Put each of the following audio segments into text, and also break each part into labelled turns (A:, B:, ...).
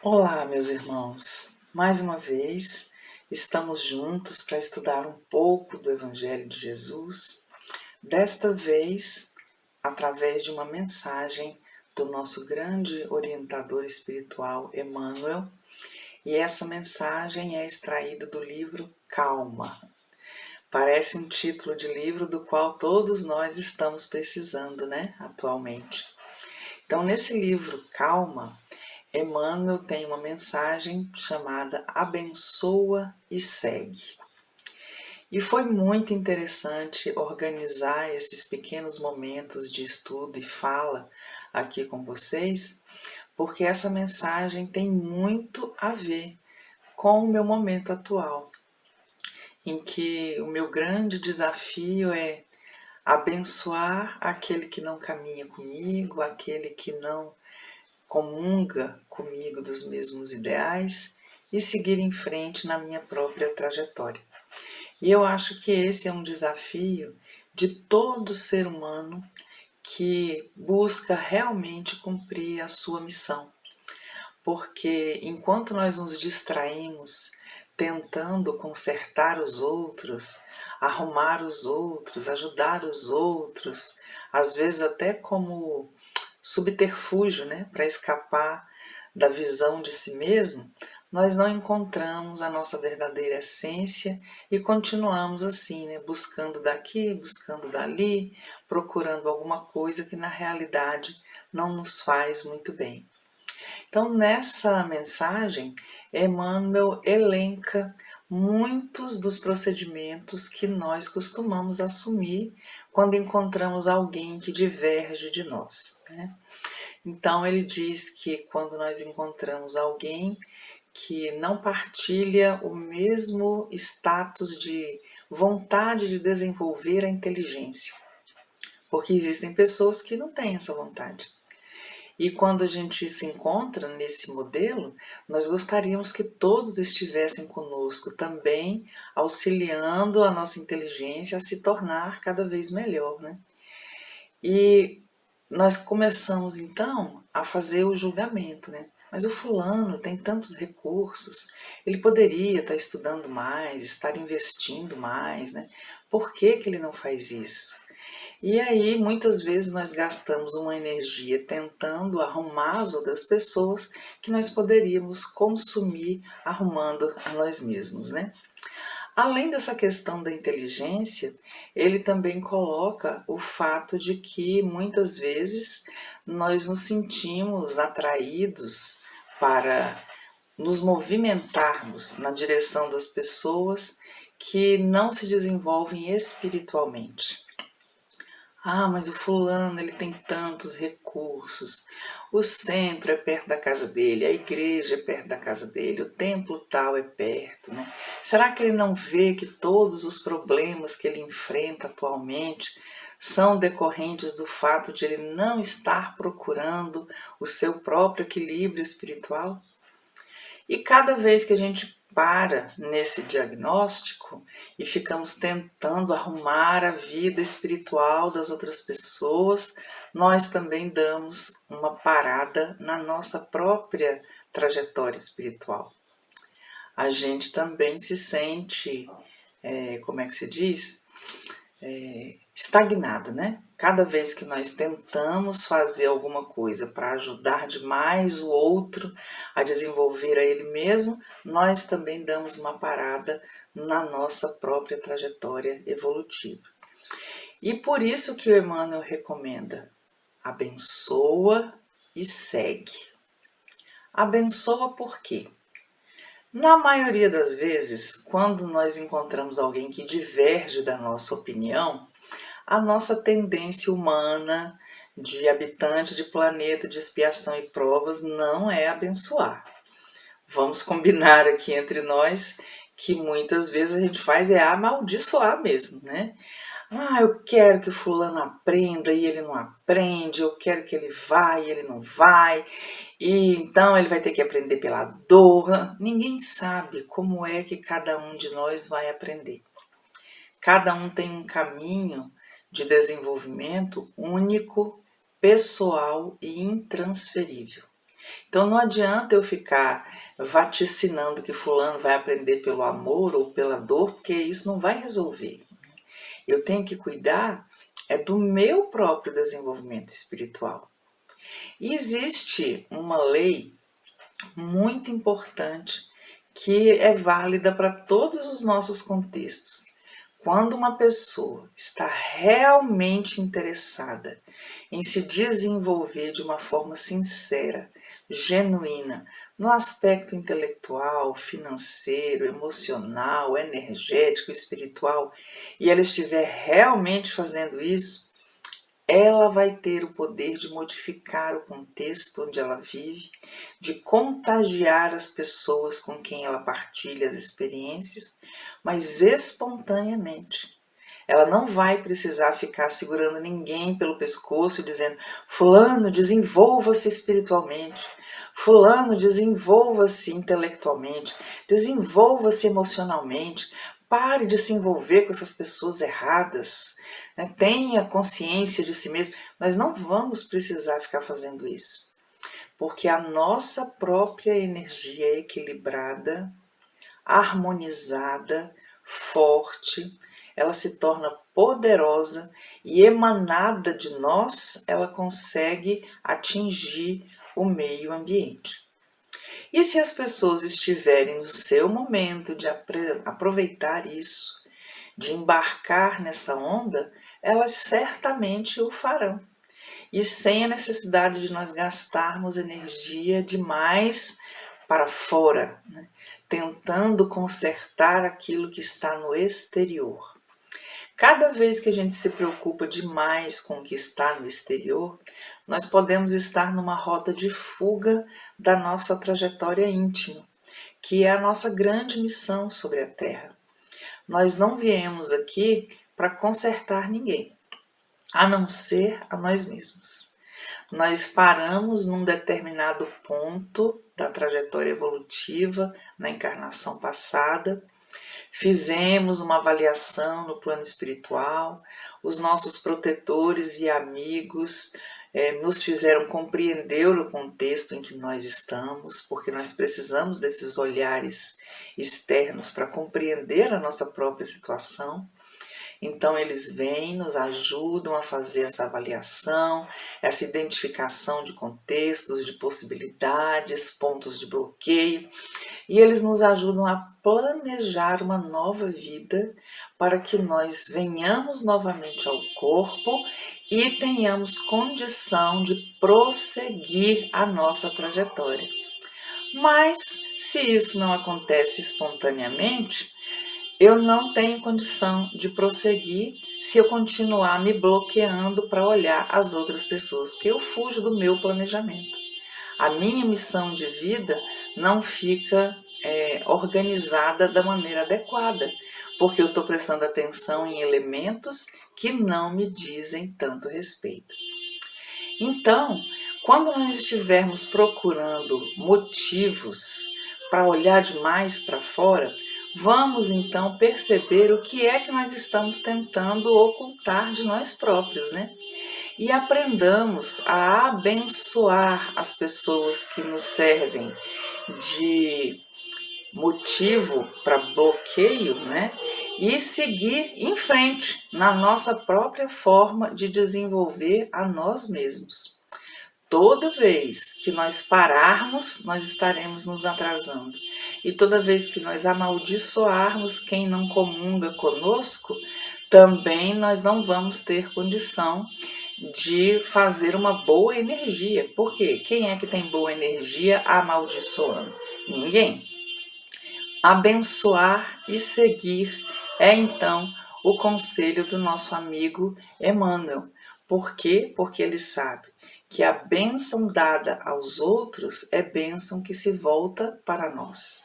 A: Olá, meus irmãos. Mais uma vez, estamos juntos para estudar um pouco do Evangelho de Jesus, desta vez através de uma mensagem do nosso grande orientador espiritual, Emmanuel, e essa mensagem é extraída do livro Calma. Parece um título de livro do qual todos nós estamos precisando, né, atualmente. Então, nesse livro Calma, Emmanuel tem uma mensagem chamada Abençoa e Segue. E foi muito interessante organizar esses pequenos momentos de estudo e fala aqui com vocês, porque essa mensagem tem muito a ver com o meu momento atual, em que o meu grande desafio é abençoar aquele que não caminha comigo, aquele que não comunga comigo dos mesmos ideais e seguir em frente na minha própria trajetória. E eu acho que esse é um desafio de todo ser humano que busca realmente cumprir a sua missão. Porque enquanto nós nos distraímos tentando consertar os outros, arrumar os outros, ajudar os outros, às vezes até como subterfúgio, né, para escapar da visão de si mesmo, nós não encontramos a nossa verdadeira essência e continuamos assim, né, buscando daqui, buscando dali, procurando alguma coisa que na realidade não nos faz muito bem. Então, nessa mensagem, Emmanuel elenca muitos dos procedimentos que nós costumamos assumir quando encontramos alguém que diverge de nós, né? Então, ele diz que quando nós encontramos alguém que não partilha o mesmo status de vontade de desenvolver a inteligência, porque existem pessoas que não têm essa vontade. E quando a gente se encontra nesse modelo, nós gostaríamos que todos estivessem conosco também, auxiliando a nossa inteligência a se tornar cada vez melhor, né? E nós começamos então a fazer o julgamento, né? Mas o fulano tem tantos recursos, ele poderia estar estudando mais, estar investindo mais, né? Por que que ele não faz isso? E aí, muitas vezes, nós gastamos uma energia tentando arrumar as outras pessoas que nós poderíamos consumir arrumando a nós mesmos, né? Além dessa questão da inteligência, ele também coloca o fato de que muitas vezes nós nos sentimos atraídos para nos movimentarmos na direção das pessoas que não se desenvolvem espiritualmente. Ah, mas o fulano, ele tem tantos recursos. O centro é perto da casa dele, a igreja é perto da casa dele, o templo tal é perto, né? Será que ele não vê que todos os problemas que ele enfrenta atualmente são decorrentes do fato de ele não estar procurando o seu próprio equilíbrio espiritual? E cada vez que a gente para nesse diagnóstico e ficamos tentando arrumar a vida espiritual das outras pessoas, nós também damos uma parada na nossa própria trajetória espiritual. A gente também se sente, como é que se diz? Estagnado, né? Cada vez que nós tentamos fazer alguma coisa para ajudar demais o outro a desenvolver a ele mesmo, nós também damos uma parada na nossa própria trajetória evolutiva. E por isso que o Emmanuel recomenda: abençoa e segue. Abençoa por quê? Na maioria das vezes, quando nós encontramos alguém que diverge da nossa opinião, a nossa tendência humana de habitante de planeta de expiação e provas não é abençoar. Vamos combinar aqui entre nós que muitas vezes a gente faz é amaldiçoar mesmo, né? Ah, eu quero que o fulano aprenda e ele não aprende, eu quero que ele vá e ele não vai, e então ele vai ter que aprender pela dor. Ninguém sabe como é que cada um de nós vai aprender. Cada um tem um caminho de desenvolvimento único, pessoal e intransferível. Então não adianta eu ficar vaticinando que fulano vai aprender pelo amor ou pela dor, porque isso não vai resolver. Eu tenho que cuidar do meu próprio desenvolvimento espiritual. E existe uma lei muito importante que é válida para todos os nossos contextos. Quando uma pessoa está realmente interessada em se desenvolver de uma forma sincera, genuína, no aspecto intelectual, financeiro, emocional, energético, espiritual, e ela estiver realmente fazendo isso, ela vai ter o poder de modificar o contexto onde ela vive, de contagiar as pessoas com quem ela partilha as experiências, mas espontaneamente. Ela não vai precisar ficar segurando ninguém pelo pescoço e dizendo: fulano, desenvolva-se espiritualmente, fulano, desenvolva-se intelectualmente, desenvolva-se emocionalmente, pare de se envolver com essas pessoas erradas, né? Tenha consciência de si mesmo. Nós não vamos precisar ficar fazendo isso, porque a nossa própria energia é equilibrada, harmonizada, forte, ela se torna poderosa e emanada de nós, ela consegue atingir o meio ambiente. E se as pessoas estiverem no seu momento de aproveitar isso, de embarcar nessa onda, elas certamente o farão. E sem a necessidade de nós gastarmos energia demais para fora, né? Tentando consertar aquilo que está no exterior. Cada vez que a gente se preocupa demais com o que está no exterior, nós podemos estar numa rota de fuga da nossa trajetória íntima, que é a nossa grande missão sobre a Terra. Nós não viemos aqui para consertar ninguém, a não ser a nós mesmos. Nós paramos num determinado ponto da trajetória evolutiva na encarnação passada, fizemos uma avaliação no plano espiritual, os nossos protetores e amigos nos fizeram compreender o contexto em que nós estamos, porque nós precisamos desses olhares externos para compreender a nossa própria situação. Então eles vêm, nos ajudam a fazer essa avaliação, essa identificação de contextos, de possibilidades, pontos de bloqueio, e eles nos ajudam a planejar uma nova vida para que nós venhamos novamente ao corpo e tenhamos condição de prosseguir a nossa trajetória. Mas se isso não acontece espontaneamente, eu não tenho condição de prosseguir se eu continuar me bloqueando para olhar as outras pessoas, porque eu fujo do meu planejamento. A minha missão de vida não fica organizada da maneira adequada, porque eu estou prestando atenção em elementos que não me dizem tanto respeito. Então, quando nós estivermos procurando motivos para olhar demais para fora, vamos então perceber o que é que nós estamos tentando ocultar de nós próprios, né? E aprendamos a abençoar as pessoas que nos servem de motivo para bloqueio, né? E seguir em frente na nossa própria forma de desenvolver a nós mesmos. Toda vez que nós pararmos, nós estaremos nos atrasando. E toda vez que nós amaldiçoarmos quem não comunga conosco, também nós não vamos ter condição de fazer uma boa energia. Por quê? Quem é que tem boa energia amaldiçoando? Ninguém. Abençoar e seguir é então o conselho do nosso amigo Emmanuel. Por quê? Porque ele sabe que a bênção dada aos outros é bênção que se volta para nós.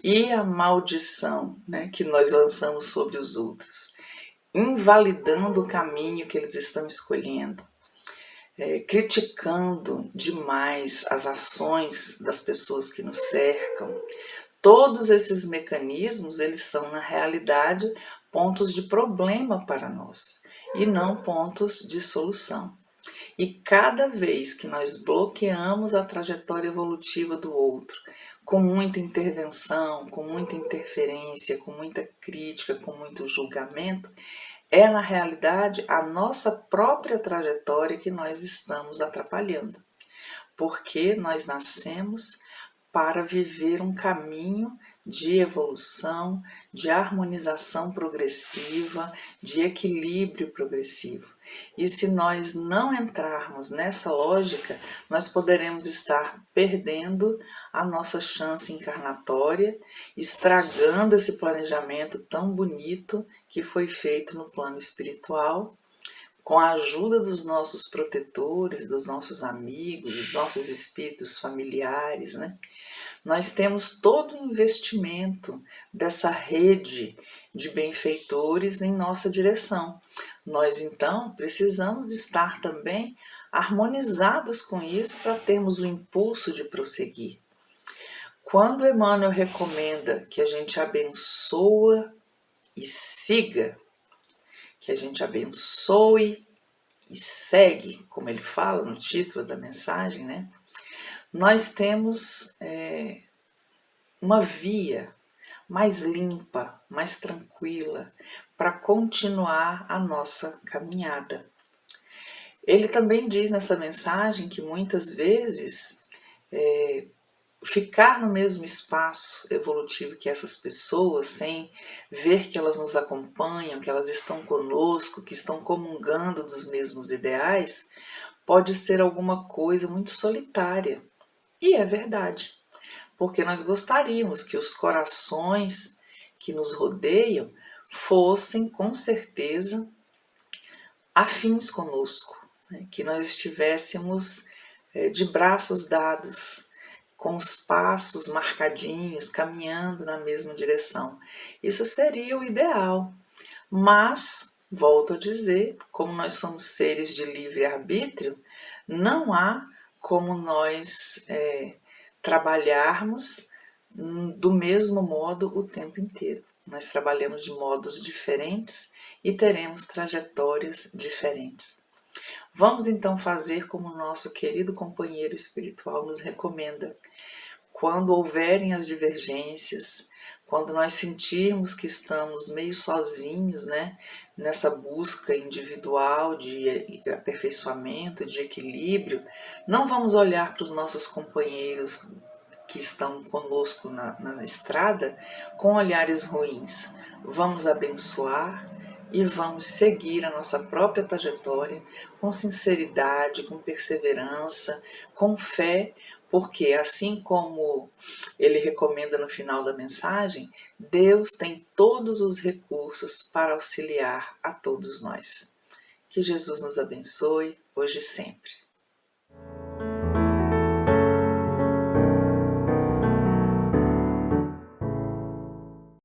A: E a maldição, né, que nós lançamos sobre os outros, invalidando o caminho que eles estão escolhendo, criticando demais as ações das pessoas que nos cercam. Todos esses mecanismos, eles são, na realidade, pontos de problema para nós e não pontos de solução. E cada vez que nós bloqueamos a trajetória evolutiva do outro, com muita intervenção, com muita interferência, com muita crítica, com muito julgamento, é na realidade a nossa própria trajetória que nós estamos atrapalhando. Porque nós nascemos para viver um caminho de evolução, de harmonização progressiva, de equilíbrio progressivo. E se nós não entrarmos nessa lógica, nós poderemos estar perdendo a nossa chance encarnatória, estragando esse planejamento tão bonito que foi feito no plano espiritual, com a ajuda dos nossos protetores, dos nossos amigos, dos nossos espíritos familiares, né? Nós temos todo o investimento dessa rede de benfeitores em nossa direção. Nós, então, precisamos estar também harmonizados com isso para termos o impulso de prosseguir. Quando Emmanuel recomenda que a gente abençoa e siga, que a gente abençoe e segue, como ele fala no título da mensagem, né? Nós temos uma via mais limpa, mais tranquila, para continuar a nossa caminhada. Ele também diz nessa mensagem que muitas vezes ficar no mesmo espaço evolutivo que essas pessoas, sem ver que elas nos acompanham, que elas estão conosco, que estão comungando dos mesmos ideais, pode ser alguma coisa muito solitária. E é verdade, porque nós gostaríamos que os corações que nos rodeiam fossem, com certeza, afins conosco, né? Que nós estivéssemos de braços dados, com os passos marcadinhos, caminhando na mesma direção. Isso seria o ideal, mas, volto a dizer, como nós somos seres de livre-arbítrio, não há como nós trabalharmos do mesmo modo o tempo inteiro. Nós trabalhamos de modos diferentes e teremos trajetórias diferentes. Vamos então fazer como o nosso querido companheiro espiritual nos recomenda. Quando houverem as divergências, quando nós sentirmos que estamos meio sozinhos, né, nessa busca individual de aperfeiçoamento, de equilíbrio, não vamos olhar para os nossos companheiros que estão conosco na estrada com olhares ruins. Vamos abençoar e vamos seguir a nossa própria trajetória com sinceridade, com perseverança, com fé, porque assim como ele recomenda no final da mensagem, Deus tem todos os recursos para auxiliar a todos nós. Que Jesus nos abençoe hoje e sempre.